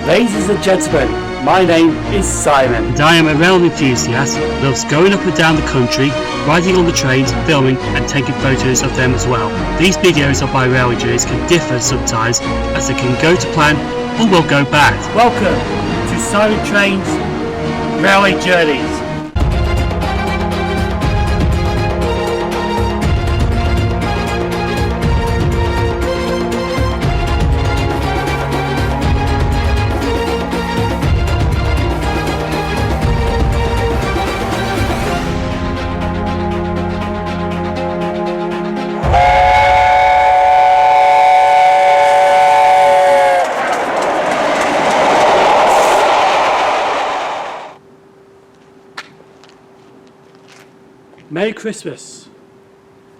Ladies and gentlemen, my name is Simon. And I am a rail enthusiast who loves going up and down the country, riding on the trains, filming and taking photos of them as well. These videos of my railway journeys can differ sometimes, as they can go to plan or will go bad. Welcome to Simon Trains Railway Journeys. Merry Christmas,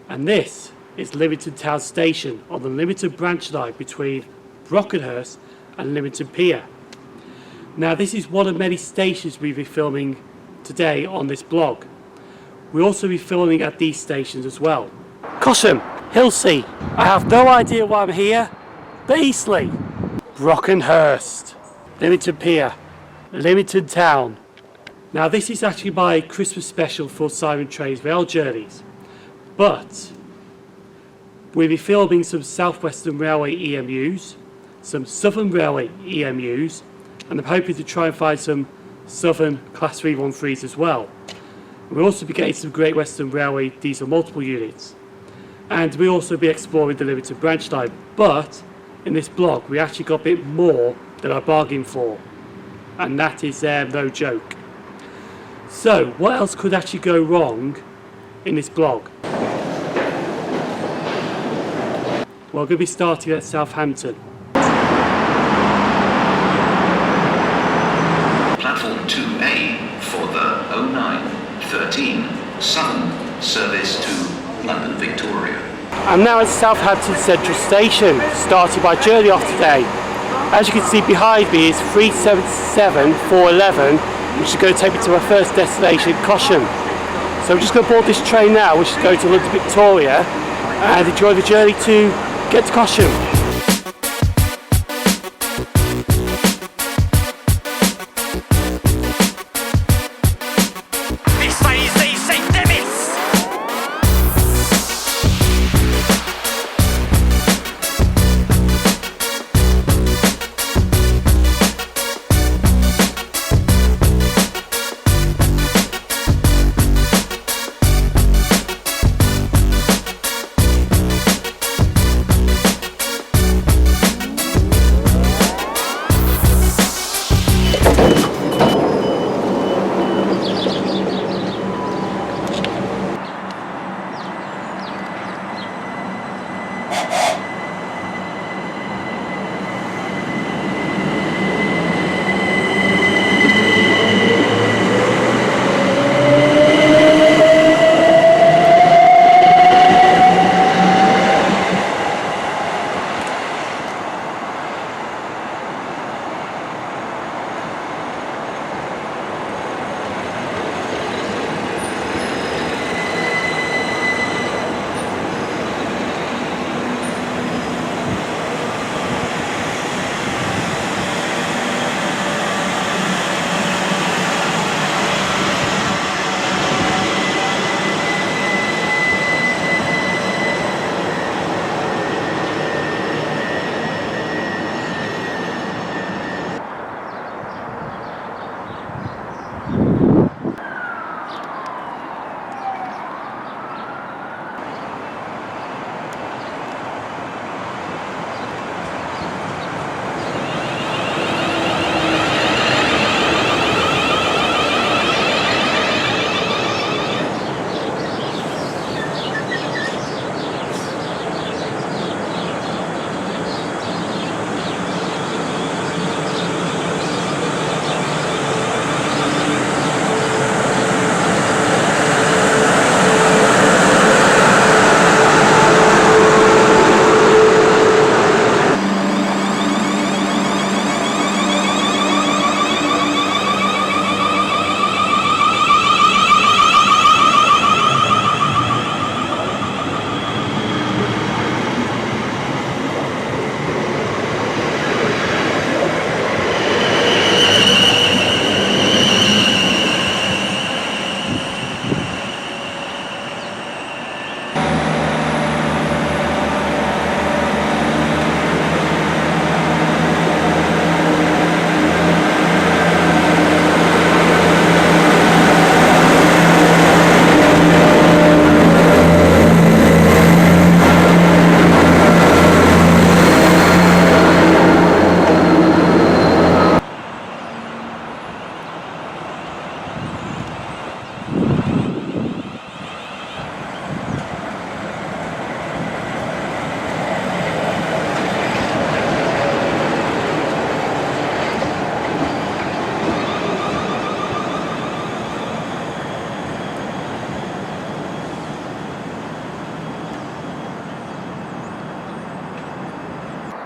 and this is Lymington Town Station on the Lymington Branch Line between Brockenhurst and Lymington Pier. Now this is one of many stations we'll be filming today on this blog. We'll also be filming at these stations as well. Cosham, Hilsea, I have no idea why I'm here, but Eastleigh, Brockenhurst, Lymington Pier, Lymington Town. Now this is actually my Christmas special for Simon Trains Rail Journeys, but we'll be filming some South Western Railway EMUs, some Southern Railway EMUs, and I'm hoping to try and find some Southern Class 313s as well. We'll also be getting some Great Western Railway diesel multiple units, and we'll also be exploring the Lymington Branch Line, but in this blog we actually got a bit more than I bargained for, and that is no joke. So, what else could actually go wrong in this blog? Well, we're going to be starting at Southampton. Platform 2A for the 0913 Southern service to London Victoria. I'm now at Southampton Central Station, starting my journey off today. As you can see behind me is 377-411, which is going to take me to my first destination, Cosham. So I'm just going to board this train now, which is going to London Victoria, and enjoy the journey to get to Cosham.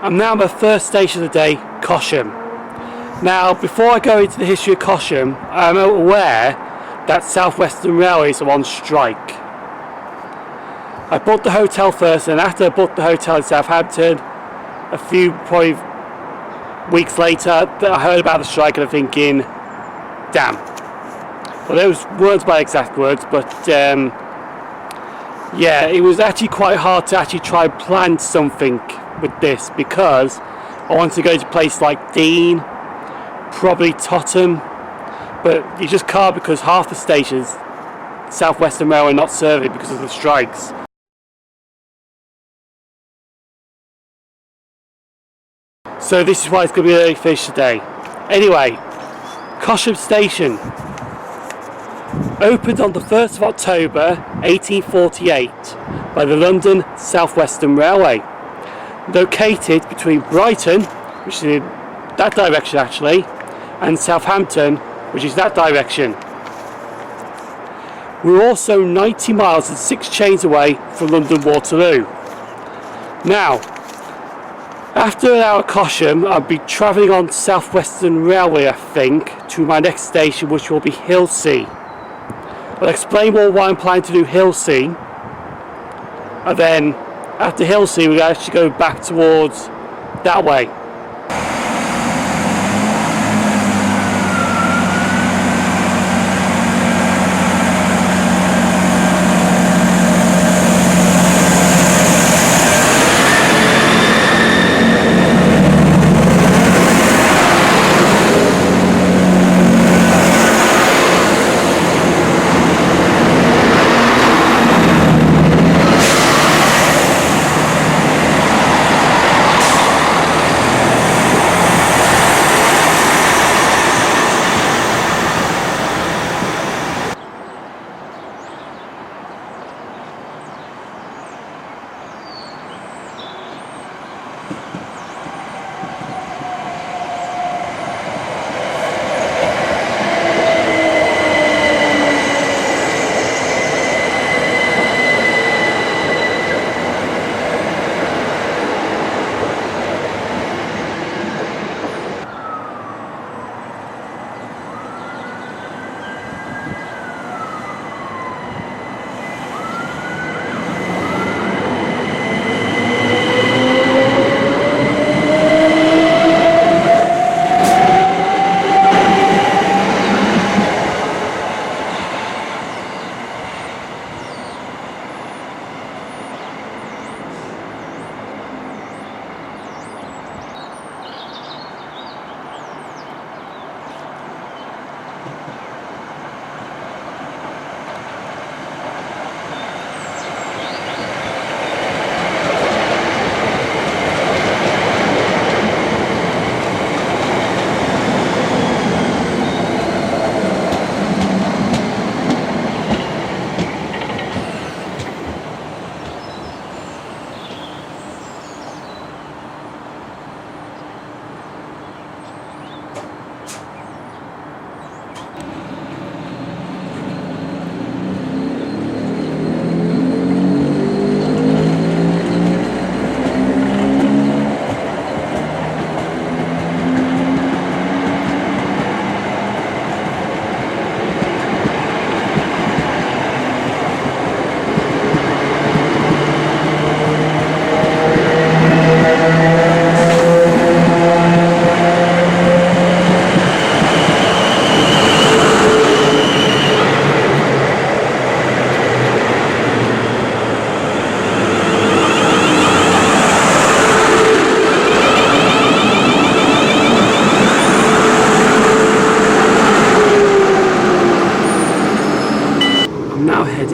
I'm now at my first station of the day, Cosham. Now, before I go into the history of Cosham, I'm aware that South Western Railways are on strike. I booked the hotel first, and after I booked the hotel in Southampton, a few probably weeks later, I heard about the strike and I'm thinking, damn. Well, those weren't my exact words, but yeah, it was actually quite hard to actually try and plan something with this, because I wanted to go to places like Dean, probably Tottenham, but you just can't, because half the stations South Western Railway are not serving because of the strikes. So this is why it's going to be an early finish today. Anyway, Cosham Station opened on the 1st of October 1848 by the London South Western Railway, located between Brighton, which is in that direction actually, and Southampton, which is that direction. We're also 90 miles and 6 chains away from London Waterloo. Now, after an hour at Cosham, I'll be travelling on South Western Railway, I think, to my next station, which will be Hilsea. I'll explain more why I'm planning to do Hilsea, and then after Hilsea we'll actually go back towards that way.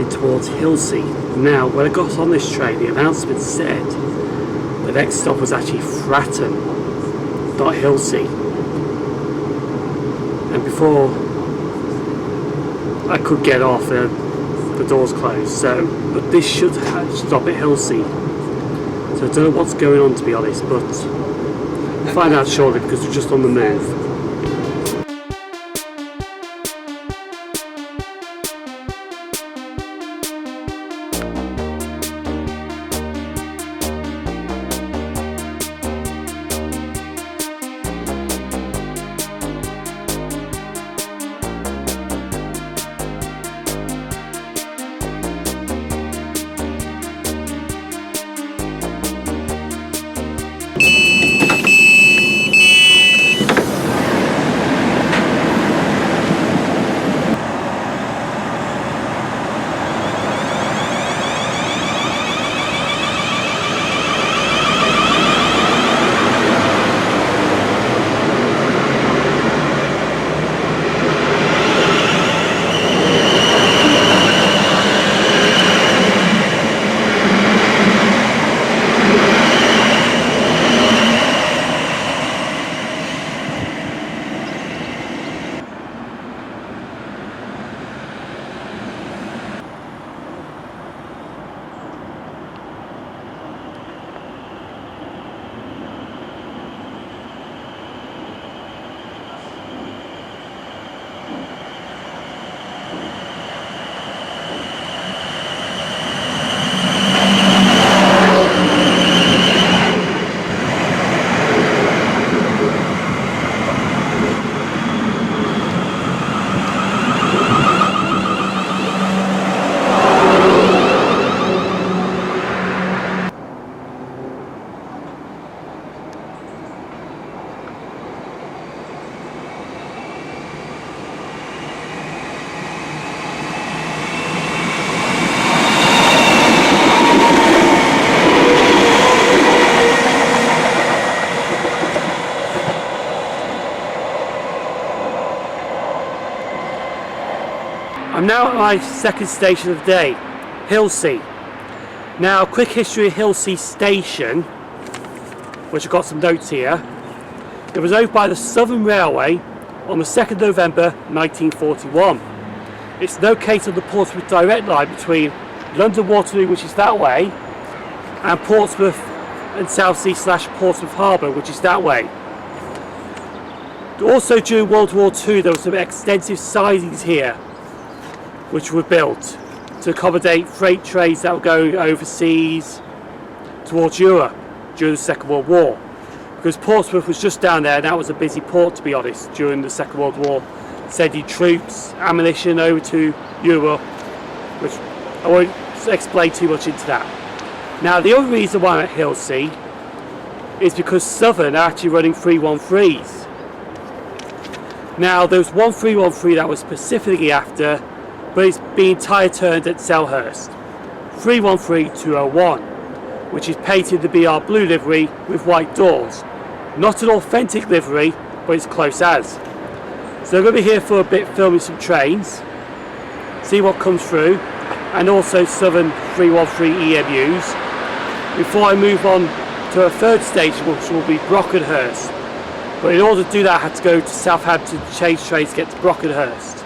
Towards Hilsea. Now, when I got on this train, the announcement said the next stop was actually Fareham, not Hilsea. And before I could get off, the doors closed. So, but this should stop at Hilsea. So I don't know what's going on, to be honest, but we'll find out shortly because we're just on the move. I'm now at my second station of the day, Hilsea. Now, quick history of Hilsea Station, which I've got some notes here. It was opened by the Southern Railway on the 2nd of November 1941. It's located on the Portsmouth Direct Line between London Waterloo, which is that way, and Portsmouth and Southsea / Portsmouth Harbour, which is that way. Also during World War II there were some extensive sidings here which were built to accommodate freight trains that were going overseas towards Europe during the Second World War, because Portsmouth was just down there and that was a busy port, to be honest, during the Second World War, sending troops, ammunition over to Europe, which I won't explain too much into that. Now, the other reason why I'm at Hilsea is because Southern are actually running 313s. Now, there was one 313 that was specifically after, but it's being tyre turned at Selhurst. 313-201, which is painted the BR blue livery with white doors. Not an authentic livery, but it's close as. So I'm going to be here for a bit filming some trains, see what comes through, and also Southern 313 EMUs, before I move on to a third station, which will be Brockenhurst. But in order to do that I had to go to Southampton to change trains to get to Brockenhurst.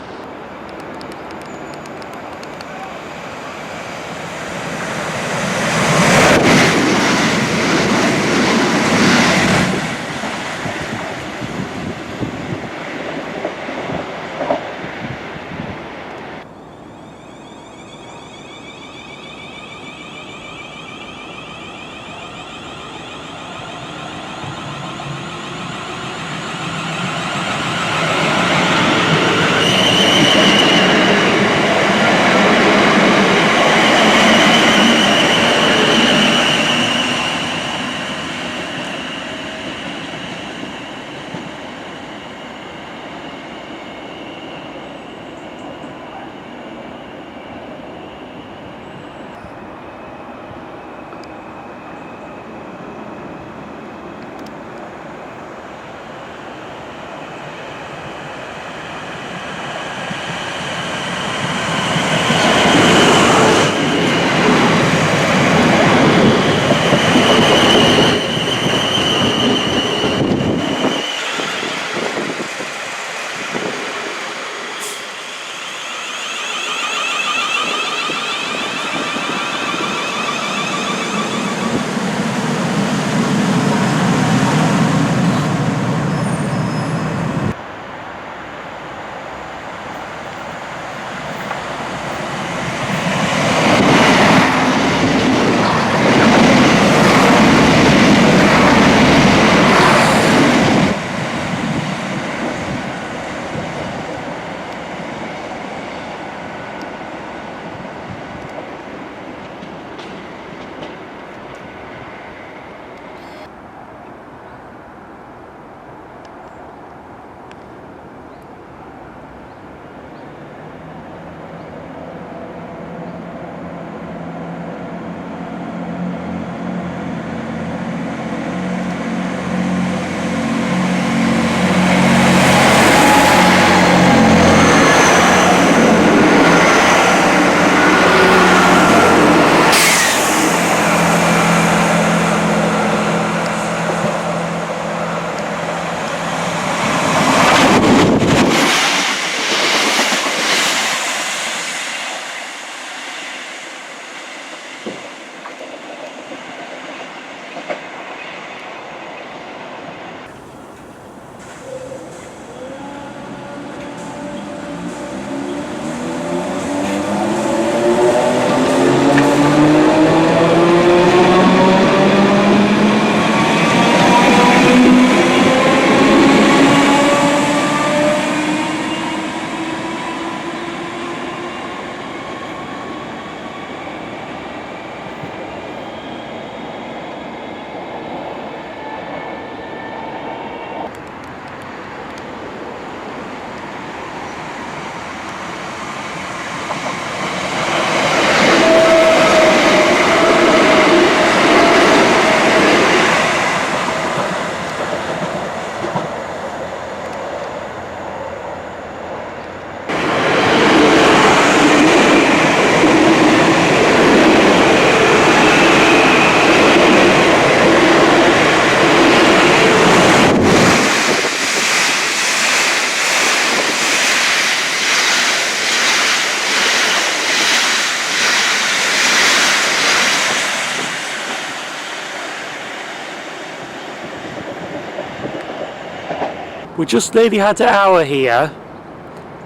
We just nearly had an hour here,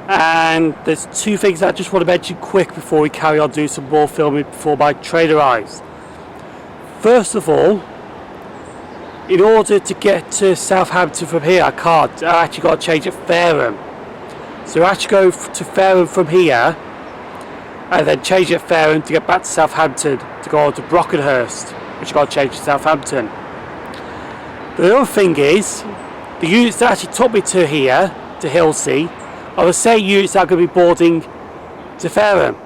and there's two things I just want to mention quick before we carry on doing some more filming before my train arrives. First of all, in order to get to Southampton from here, I actually got to change at Fareham. So I actually go to Fareham from here, and then change at Fareham to get back to Southampton to go on to Brockenhurst, which I got to change to Southampton. The other thing is, the units that actually took me to here, to Hilsea, are the same units that are going to be boarding to Fareham.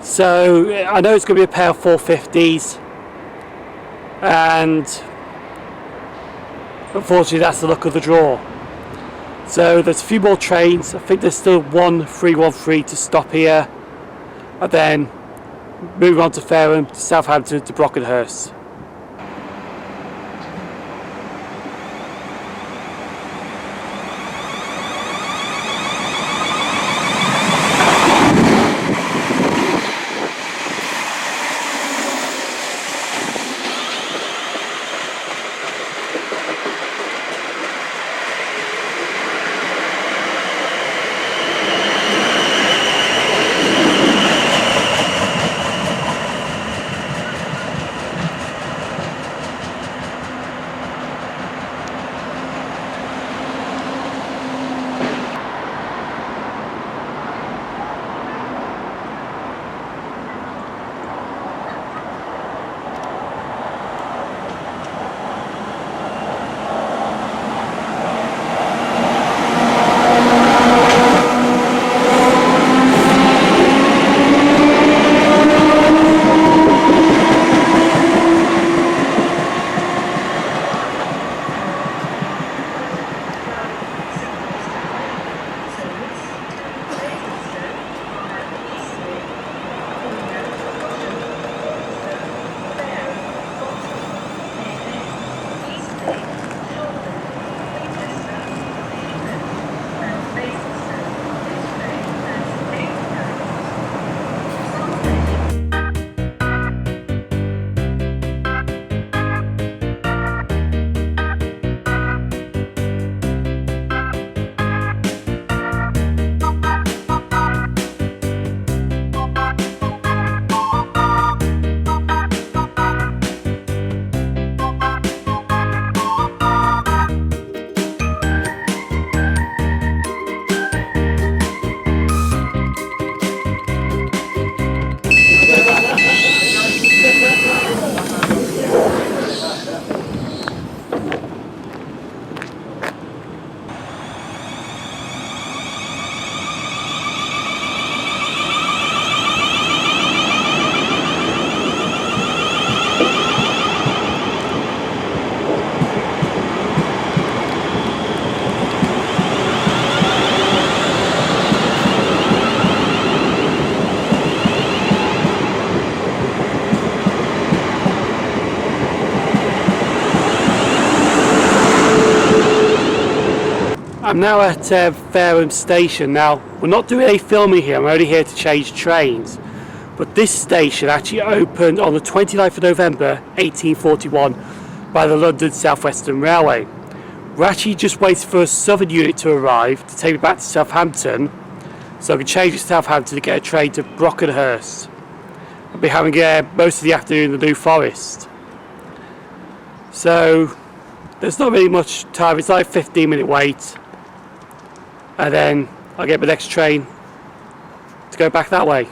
So I know it's going to be a pair of 450s, and unfortunately that's the luck of the draw. So there's a few more trains. I think there's still one 313 to stop here, and then moving on to Fareham, to Southampton, to Brockenhurst. I'm now at Fareham station. Now, we're not doing any filming here, I'm only here to change trains. But this station actually opened on the 29th of November 1841 by the London South Western Railway. We're actually just waiting for a southern unit to arrive to take me back to Southampton, so I can change to Southampton to get a train to Brockenhurst. I'll be having most of the afternoon in the New Forest. So there's not really much time, it's like a 15-minute wait, and then I'll get my next train to go back that way.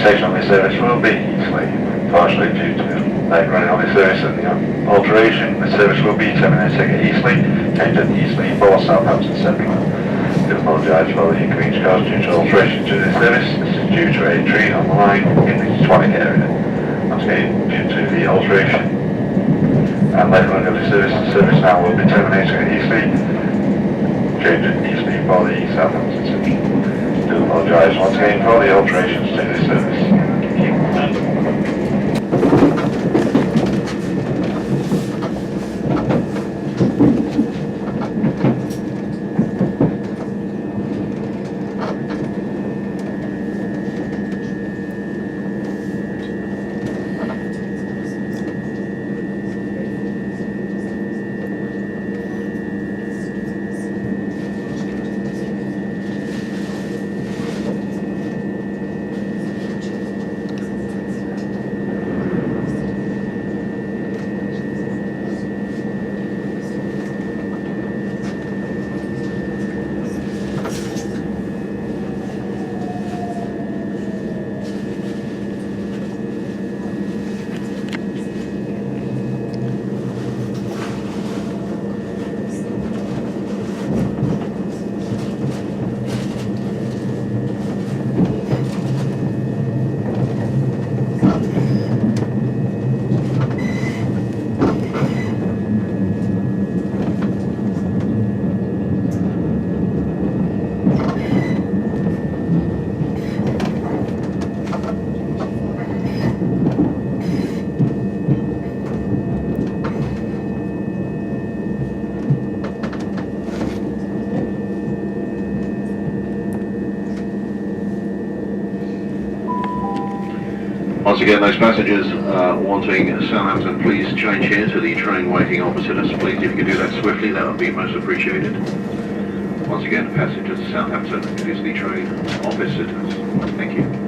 station on this service will be Eastleigh, partially due to late running on this service and the alteration. The service will be terminating at Eastleigh, changed at Eastleigh for Southampton Central. I do apologise for the inconvenience caused due to alteration to this service. This is due to a tree on the line in the Swanwick area. Once again, due to the alteration and late running of the service now will be terminating at Eastleigh, changed at Eastleigh for the Southampton Central. I do apologise once again for the alterations to this service. Thank you. Once again, those passengers wanting Southampton, please change here to the train waiting opposite us. Please, if you could do that swiftly, that would be most appreciated. Once again, passengers to Southampton, it is the train opposite us. Thank you.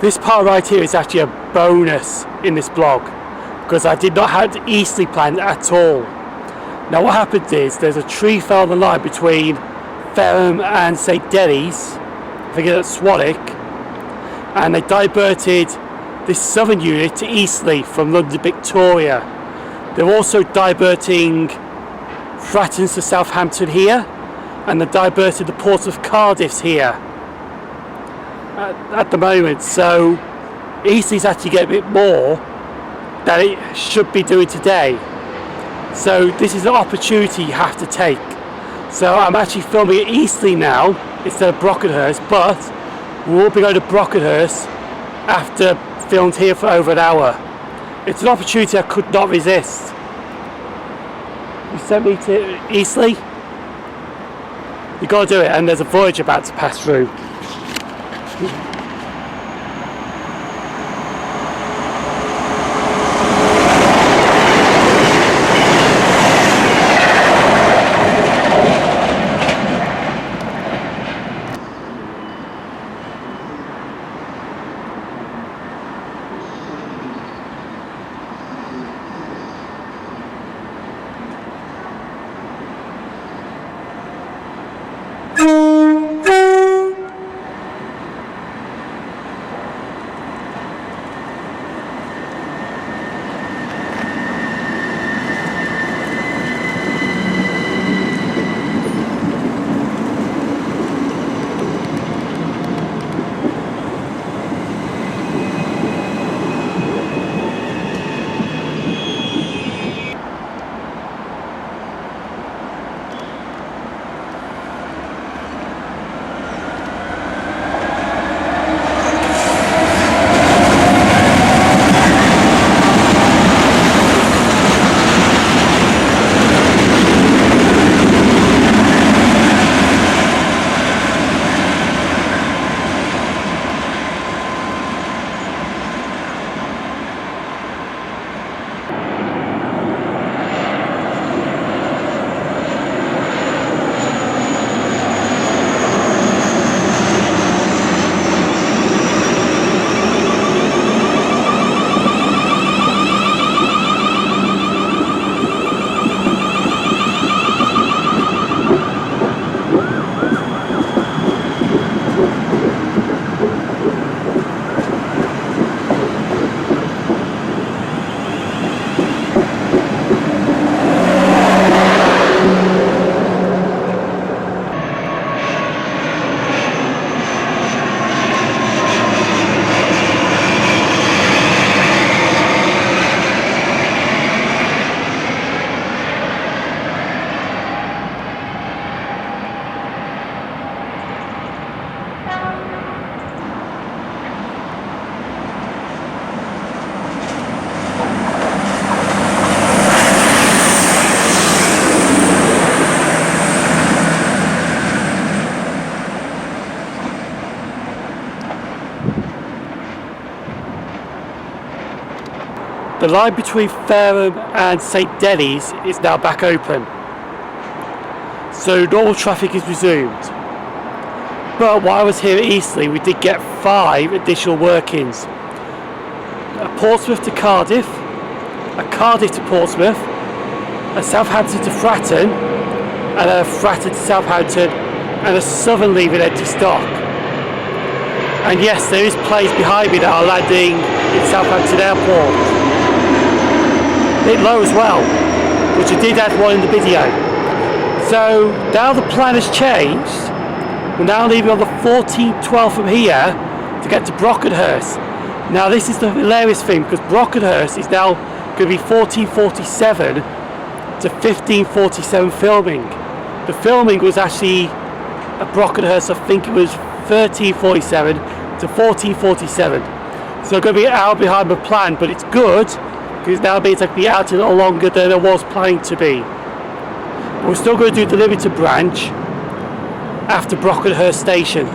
This part right here is actually a bonus in this blog because I did not have Eastleigh planned at all. Now what happened is there's a tree fell on the line between Fareham and St Denny's, I think it's at Swanwick, and they diverted this southern unit to Eastleigh from London Victoria. They're also diverting Fratton's to Southampton here, and they diverted the Portsmouth Cardiffs here at the moment. So Eastleigh's actually getting a bit more than it should be doing today. So this is an opportunity you have to take. So I'm actually filming at Eastleigh now instead of Brockenhurst, but we will be going to Brockenhurst after filmed here for over an hour. It's an opportunity I could not resist. You sent me to Eastleigh? You got to do it, and there's a voyage about to pass through. The line between Fareham and St Denny's is now back open, so normal traffic is resumed. But while I was here at Eastleigh, we did get 5 additional work-ins. A Portsmouth to Cardiff, a Cardiff to Portsmouth, a Southampton to Fratton, and a Fratton to Southampton, and a southern leaving end to Stock. And yes, there is planes behind me that are landing in Southampton Airport. A bit low as well, which I did add one in the video. So now the plan has changed. We're now leaving on the 1412 from here to get to Brockenhurst. Now this is the hilarious thing, because Brockenhurst is now going to be 1447 to 1547 filming. The filming was actually at Brockenhurst, I think it was 1347 to 1447. So I'm going to be an hour behind my plan, but it's good because now it means I can be out a little longer than I was planning to be. But we're still going to do the Lymington branch after Brockenhurst station.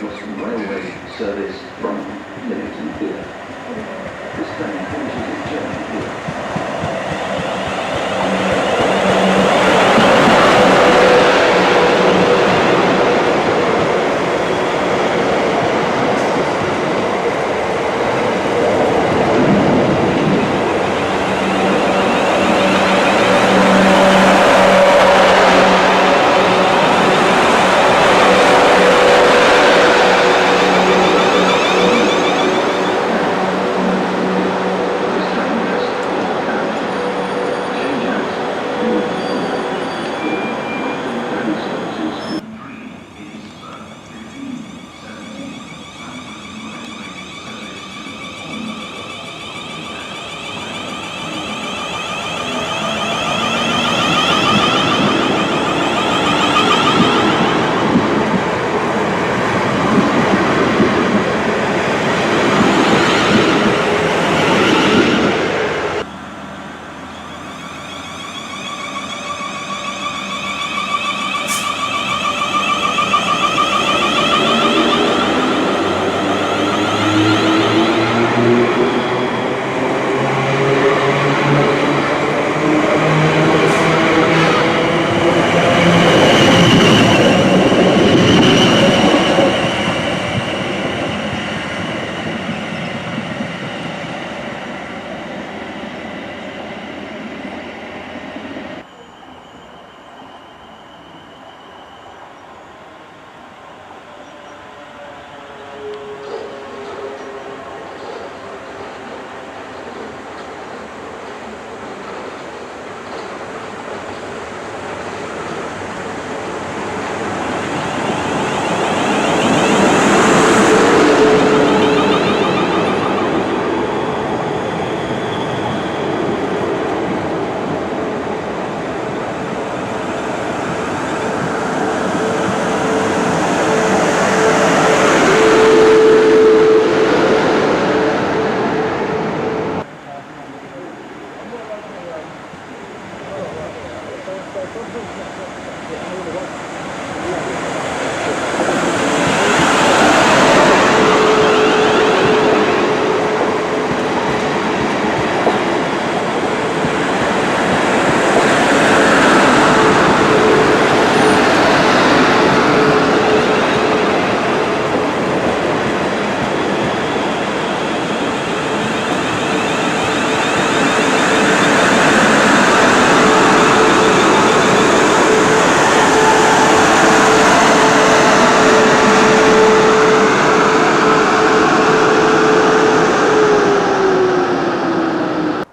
Western Railway service from Lymington Pier. This train finishes its journey here.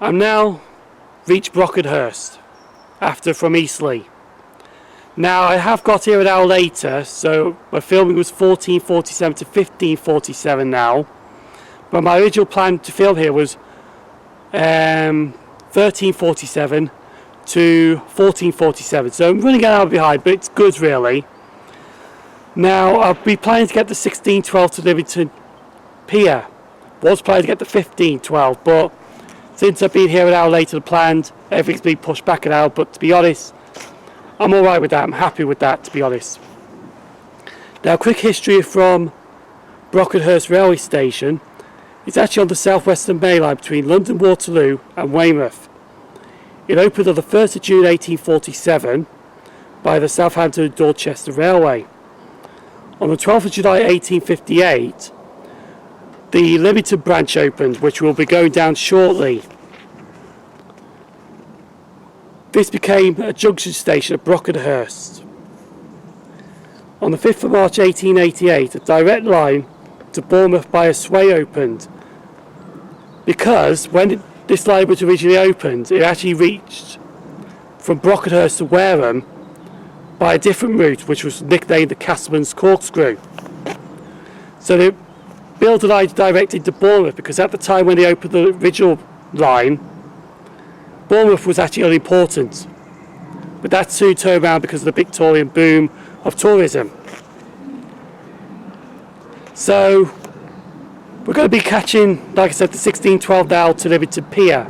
I'm now reached Brockenhurst from Eastleigh. Now I have got here an hour later, so my filming was 14:47 to 15:47 now, but my original plan to film here was 13:47 to 14:47, so I'm running an hour behind, but it's good really. Now I'll be planning to get the 16:12 to Lymington Pier. Was planning to get the 15:12, but since I've been here an hour later than planned, everything's been pushed back an hour, but to be honest, I'm alright with that. I'm happy with that, to be honest. Now, quick history from Brockenhurst railway station. It's actually on the South Western Main Line between London Waterloo and Weymouth. It opened on the 1st of June 1847 by the Southampton and Dorchester Railway. On the 12th of July 1858, the Lymington branch opened, which we'll be going down shortly. This became a junction station at Brockenhurst. On the 5th of March 1888, a direct line to Bournemouth by a Sway opened, because when this line was originally opened, it actually reached from Brockenhurst to Wareham by a different route, which was nicknamed the Castleman's Corkscrew. So they built a line directed to Bournemouth, because at the time when they opened the original line, Bournemouth was actually unimportant. But that soon turned around because of the Victorian boom of tourism. So we're going to be catching, like I said, the 16:12 now to Lymington Pier.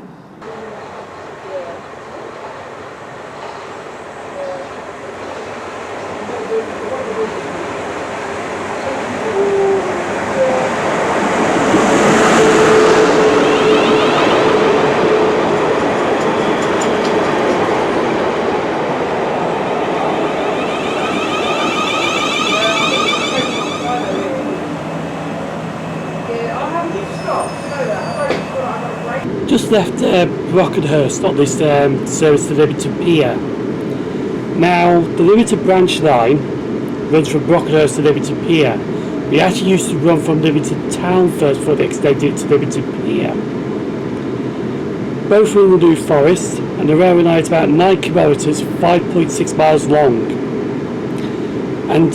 Just left Brockenhurst on this service to Lymington Pier. Now, the Lymington Branch Line runs from Brockenhurst to Lymington Pier. We actually used to run from Lymington Town first before they extended it to Lymington Pier. Both are in the New Forest, and the railway line is about 9 kilometres, 5.6 miles long. And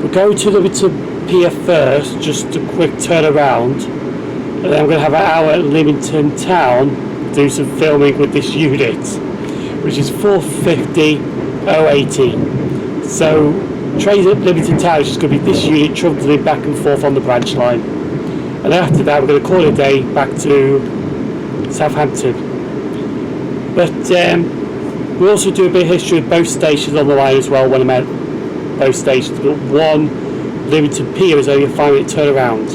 we're going to Lymington Pier first, just a quick turn around, and then I'm going to have an hour at Lymington Town, do some filming with this unit, which is 450-018. So trains at Lymington Town is just going to be this unit trundling back and forth on the branch line. And after that we're going to call it a day back to Southampton. But we'll also do a bit of history of both stations on the line as well when I'm at both stations. But one, Lymington Pier, is only a 5-minute turnaround.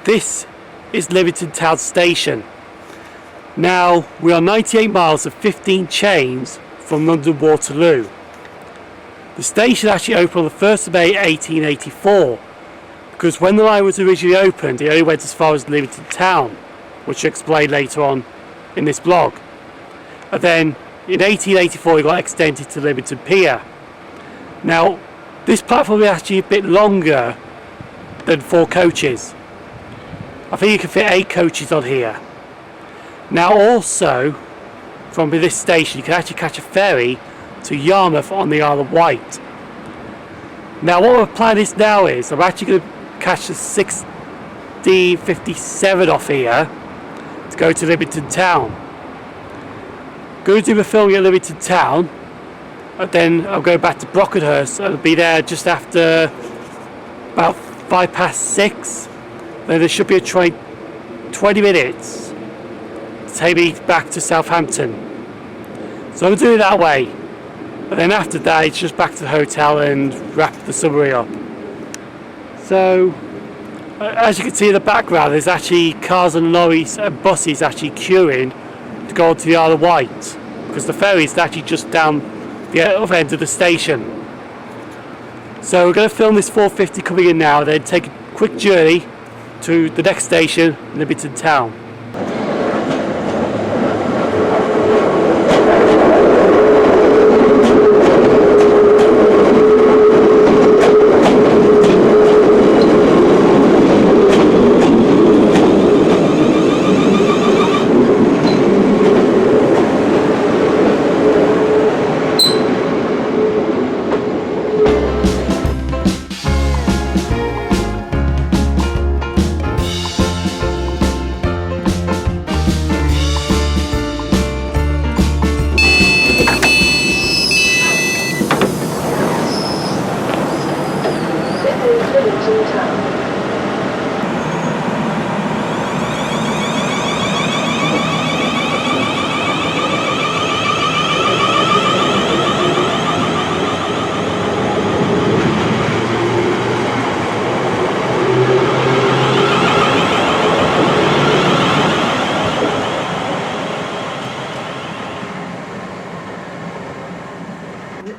This is Lymington Town Station. Now, we are 98 miles and 15 chains from London Waterloo. The station actually opened on the 1st of May 1884, because when the line was originally opened, it only went as far as Lymington Town, which I'll explain later on in this blog. And then in 1884 it got extended to Lymington Pier. Now, this platform is actually a bit longer than 4 coaches. I think you can fit 8 coaches on here. Now also, from this station you can actually catch a ferry to Yarmouth on the Isle of Wight. Now what my plan is now is, I'm actually going to catch the 1657 off here to go to Lymington Town. Going to do the filming at Lymington Town, and then I'll go back to Brockenhurst and I'll be there just after about 6:05. Then there should be a train 20 minutes to take me back to Southampton. So I'm going to do it that way. And then after that it's just back to the hotel and wrap the summary up. So as you can see in the background, there's actually cars and lorries and buses actually queuing to go to the Isle of Wight, because the ferry is actually just down the other end of the station. So we're going to film this 450 coming in now, then take a quick journey to the next station, Lymington Town.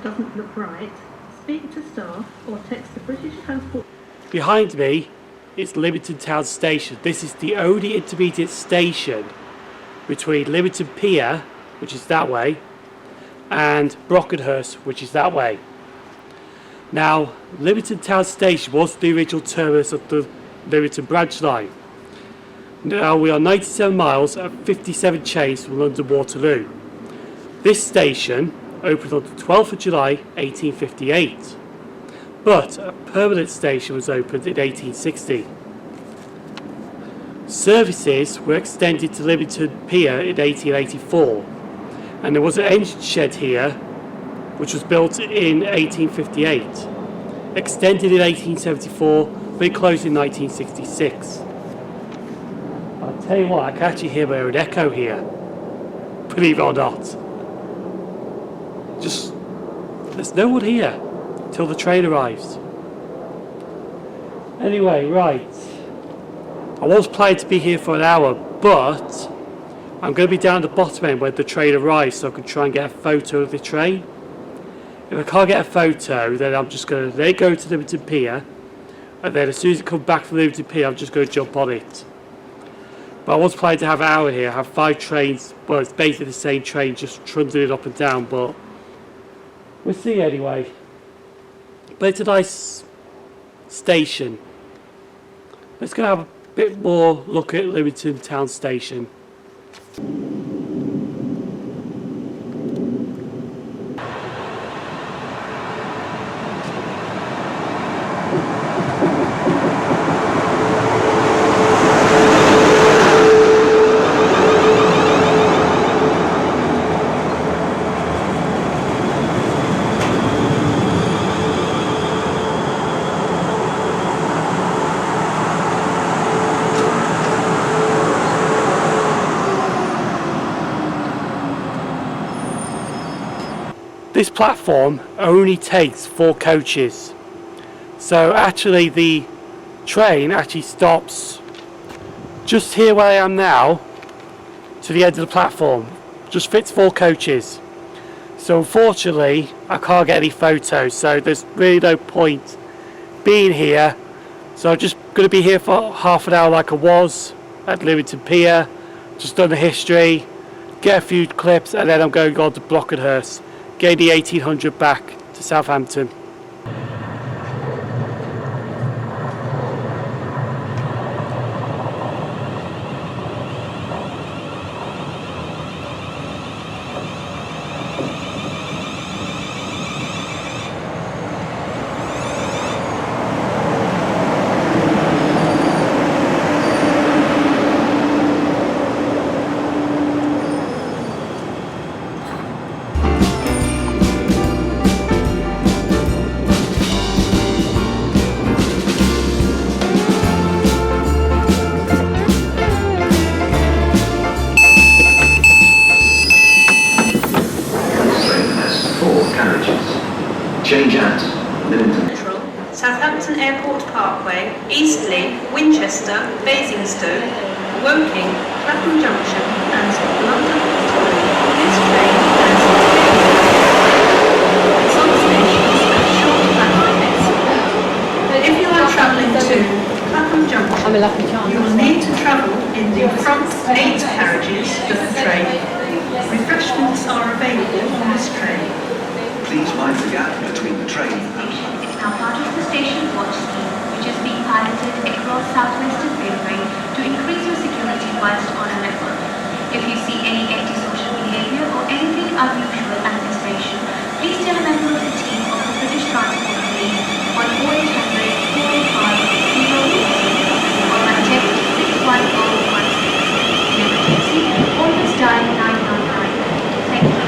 Doesn't look right, speak to staff or text the British Transport. Behind me is Lymington Town Station. This is the only intermediate station between Lymington Pier, which is that way, and Brockenhurst, which is that way. Now, Lymington Town Station was the original terminus of the Lymington Branch Line. Now we are 97 miles at 57 chains from London Waterloo. This station opened on the 12th of July 1858, but a permanent station was opened in 1860. Services were extended to Lymington Pier in 1884, and there was an engine shed here which was built in 1858, extended in 1874, but it closed in 1966. I'll tell you what, I can actually hear my own echo here, believe it or not. Just, there's no one here till the train arrives. Anyway, right. I was planning to be here for an hour, but I'm going to be down at the bottom end when the train arrives so I can try and get a photo of the train. If I can't get a photo, then I'm just going to go to Lymington Pier, and then as soon as it comes back from Lymington Pier, I'm just going to jump on it. But I was planning to have an hour here, have 5 trains. Well, it's basically the same train, just trundling it up and down, but we'll see anyway. But it's a nice station. Let's go have a bit more look at Lymington Town Station. This platform only takes 4 coaches, so actually the train actually stops just here where I am now to the end of the platform. Just fits 4 coaches, so unfortunately I can't get any photos, so there's really no point being here. So I'm just going to be here for half an hour like I was at Lymington Pier, just done the history, get a few clips, and then I'm going on to Brockenhurst, get the 1800 back to Southampton. Change at Lymington Central, Southampton Airport Parkway, Eastleigh, Winchester, Basingstoke, Woking, Clapham Junction and London Waterloo. This train has 6 stations and short platforms. If you are travelling to Clapham Junction, you will need to travel in the front 8 carriages of the train. Refreshments are available on this train. Please mind the gap between the train and It's now part of the station watch scheme, which is being piloted across Southwestern Railway to increase your security whilst on a network. If you see any antisocial behaviour or anything unusual at the station, please tell a member of the team of the British Transport Police on 0800 485 080 or by text 61016. In emergency, always dial 999. Thank you.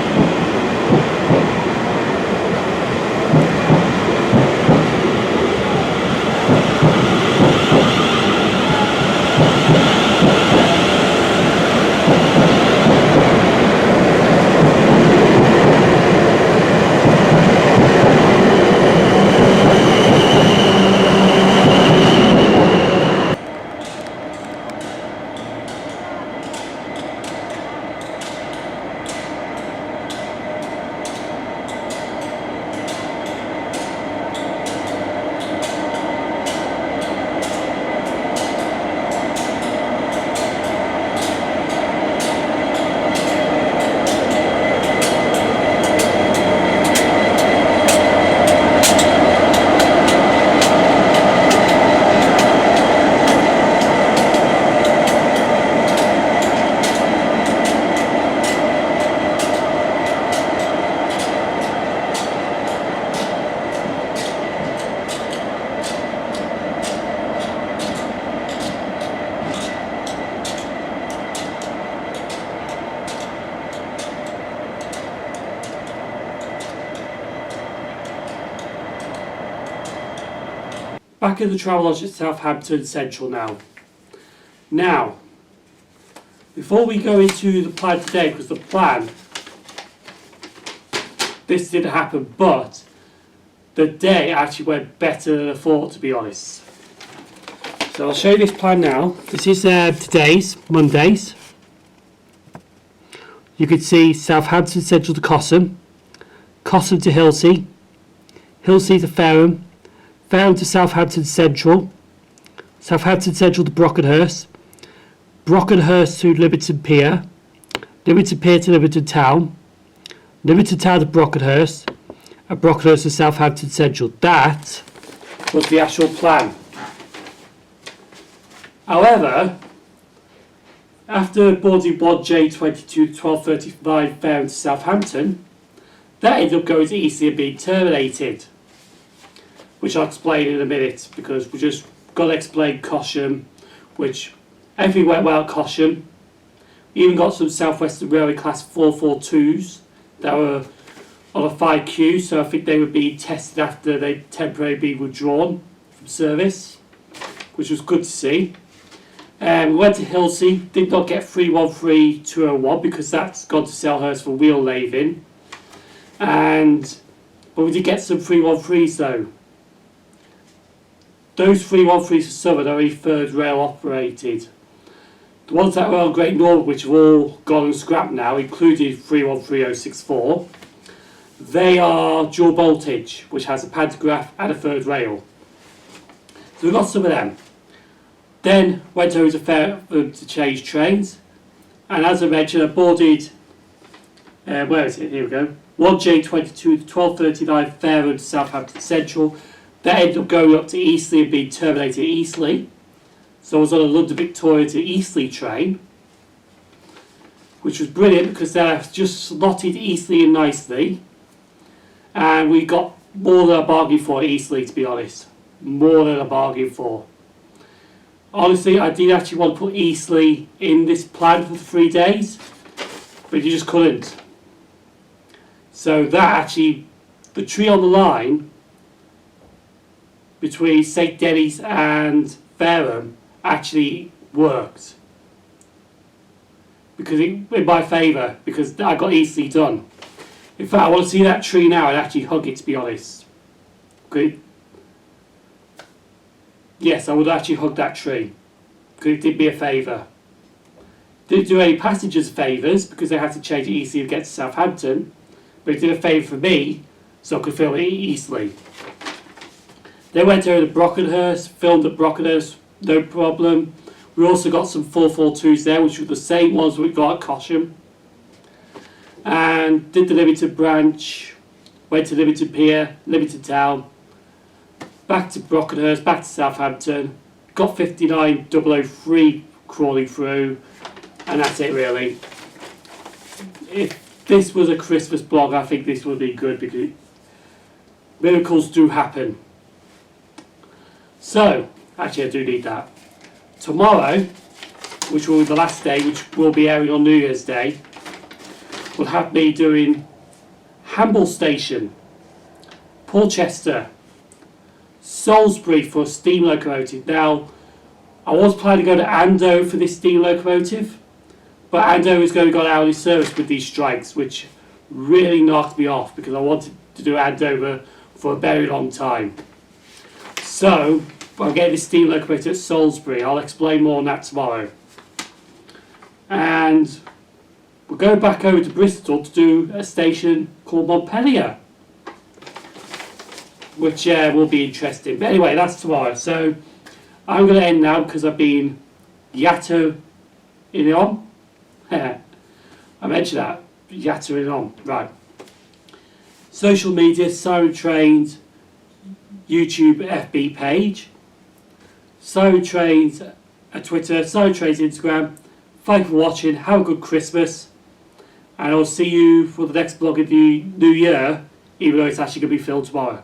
back at the Travelodge at Southampton Central now. Now, before we go into the plan today, because the plan, this didn't happen, but the day actually went better than I thought, to be honest. So I'll show you this plan now. This is today's, Monday's. You can see Southampton Central to Cosham, Cosham to Hilsea, Hilsea to Fareham, Fareham to Southampton Central, Southampton Central to Brockenhurst, Brockenhurst to Lymington Pier, Lymington Pier to Lymington Town, Lymington Town to Brockenhurst, and Brockenhurst to Southampton Central. That was the actual plan. However, after boarding 1J22 12:35 Fareham to Southampton, that ended up going to Eastleigh and being terminated, which I'll explain in a minute, because we just got to explain Cosham, which everything went well at Cosham. We even got some South Western Railway Class 442s that were on a 5Q, so I think they were being tested after they temporarily been withdrawn from service, which was good to see. We went to Hilsea, did not get 313-201 because that's gone to Selhurst for wheel laving. But we did get some 313s though. Those 313s for Southern are only third rail operated. The ones that were on Great Northern, which have all gone and scrapped now, including 313064, they are dual voltage, which has a pantograph and a third rail. So we got some of them. Then went over to Fareham to change trains, and as I mentioned, I boarded, where is it? Here we go. 1J22 12:39 Fareham to Southampton Central. That ended up going up to Eastleigh and being terminated at Eastleigh. So I was on a London Victoria to Eastleigh train, which was brilliant because they just slotted Eastleigh in nicely, and we got more than a bargain for at Eastleigh, to be honest. More than a bargain for. Honestly, I did actually want to put Eastleigh in this plan for the 3 days, but you just couldn't. So that actually, the tree on the line between St Denny's and Fareham actually worked. Because in my favour, because I got Eastleigh done. In fact, I want to see that tree now and actually hug it, to be honest. Okay. Yes, I would actually hug that tree, because it did me a favour. Didn't do any passengers favours, because they had to change Eastleigh to get to Southampton, but it did a favour for me, so I could film it Eastleigh. They went over to Brockenhurst, filmed at Brockenhurst, no problem. We also got some 442s there, which were the same ones we got at Cosham. And did the Lymington Branch, went to Lymington Pier, Lymington Town, back to Brockenhurst, back to Southampton, got 59003 crawling through, and that's it really. If this was a Christmas blog, I think this would be good, because miracles do happen. So, actually I do need that. Tomorrow, which will be the last day, which will be airing on New Year's Day, will have me doing Hamble Station, Porchester, Salisbury for a steam locomotive. Now, I was planning to go to Andover for this steam locomotive, but Andover is going to go hourly service with these strikes, which really knocked me off, because I wanted to do Andover for a very long time. So, I'll get this steam locomotive at Salisbury. I'll explain more on that tomorrow. And we're going back over to Bristol to do a station called Montpellier, which will be interesting. But anyway, that's tomorrow. So I'm going to end now, because I've been yattering on. I mentioned that. Yattering on. Right. Social media, Siren Trains, YouTube FB page, Siren Trains at Twitter, Siren Trains Instagram. Thank you for watching. Have a good Christmas. And I'll see you for the next vlog of the new year, even though it's actually going to be filmed tomorrow.